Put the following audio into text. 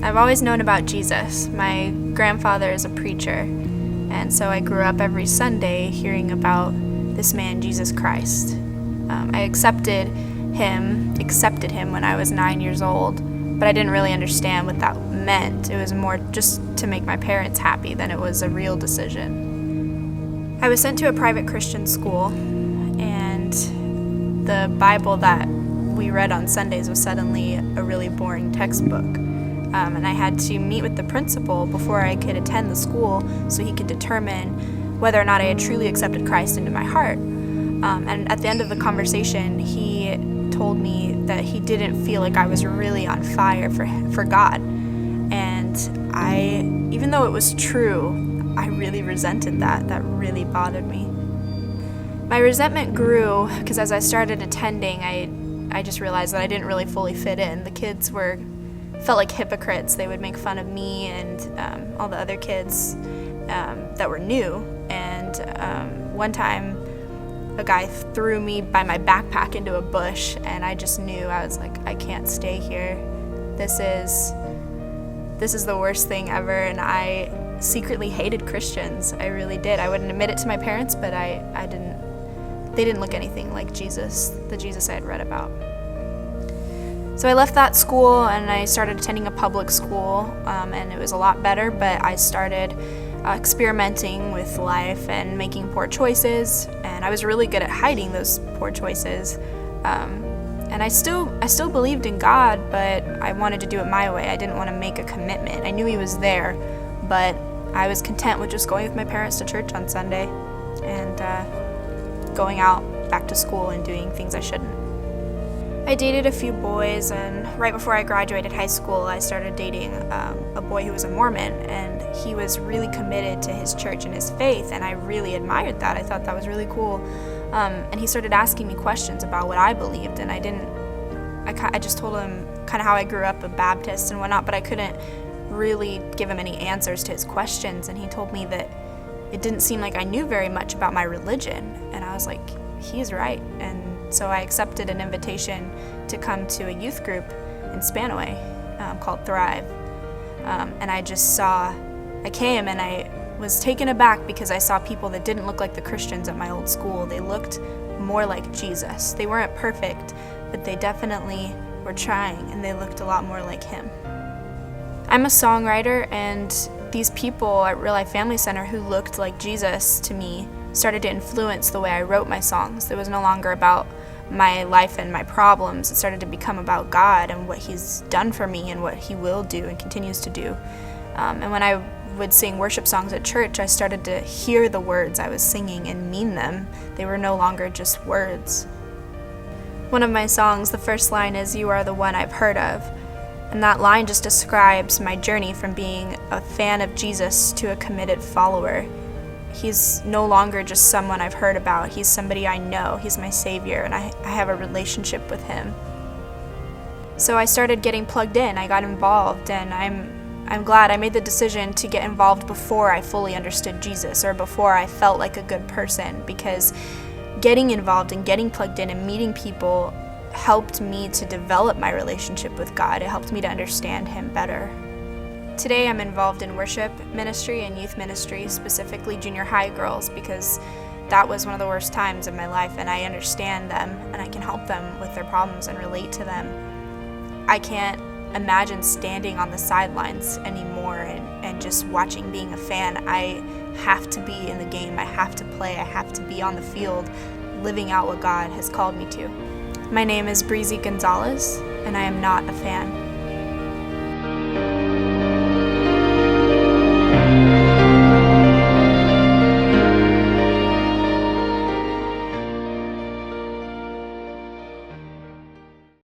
I've always known about Jesus. My grandfather is a preacher, and so I grew up every Sunday hearing about this man, Jesus Christ. I accepted him when I was 9 years old, but I didn't really understand what that meant. It was more just to make my parents happy than it was a real decision. I was sent to a private Christian school, and the Bible that we read on Sundays was suddenly a really boring textbook. And I had to meet with the principal before I could attend the school so he could determine whether or not I had truly accepted Christ into my heart. And at the end of the conversation, he told me that he didn't feel like I was really on fire for God. And even though it was true, I really resented that. That really bothered me. My resentment grew because as I started attending, I just realized that I didn't really fully fit in. The kids felt like hypocrites. They would make fun of me and all the other kids that were new. And one time, a guy threw me by my backpack into a bush, and I just knew. I was like, I can't stay here. This is the worst thing ever, and I secretly hated Christians. I really did. I wouldn't admit it to my parents, but they didn't look anything like Jesus, the Jesus I had read about. So I left that school and I started attending a public school, and it was a lot better, but I started experimenting with life and making poor choices, and I was really good at hiding those poor choices. And I still believed in God, but I wanted to do it my way. I didn't want to make a commitment. I knew he was there, but I was content with just going with my parents to church on Sunday and going out back to school and doing things I shouldn't. I dated a few boys, and right before I graduated high school, I started dating a boy who was a Mormon, and he was really committed to his church and his faith, and I really admired that. I thought that was really cool. And he started asking me questions about what I believed, and I just told him kind of how I grew up a Baptist and whatnot, but I couldn't really give him any answers to his questions, and he told me that it didn't seem like I knew very much about my religion, and I was like, he's right. And so I accepted an invitation to come to a youth group in Spanaway called Thrive. And I came and I was taken aback because I saw people that didn't look like the Christians at my old school. They looked more like Jesus. They weren't perfect, but they definitely were trying, and they looked a lot more like him. I'm a songwriter, and these people at Real Life Family Center who looked like Jesus to me started to influence the way I wrote my songs. It was no longer about my life and my problems. It started to become about God and what he's done for me and what he will do and continues to do. And when I would sing worship songs at church, I started to hear the words I was singing and mean them. They were no longer just words. One of my songs, the first line is, "You are the one I've heard of." And that line just describes my journey from being a fan of Jesus to a committed follower. He's no longer just someone I've heard about. He's somebody I know. He's my savior, and I have a relationship with him. So I started getting plugged in. I got involved, and I'm glad I made the decision to get involved before I fully understood Jesus or before I felt like a good person, because getting involved and getting plugged in and meeting people helped me to develop my relationship with God. It helped me to understand him better. Today I'm involved in worship ministry and youth ministry, specifically junior high girls, because that was one of the worst times in my life, and I understand them and I can help them with their problems and relate to them. I can't imagine standing on the sidelines anymore and just watching, being a fan. I have to be in the game. I have to play. I have to be on the field, living out what God has called me to. My name is Bree Gonzalez, and I am not a fan.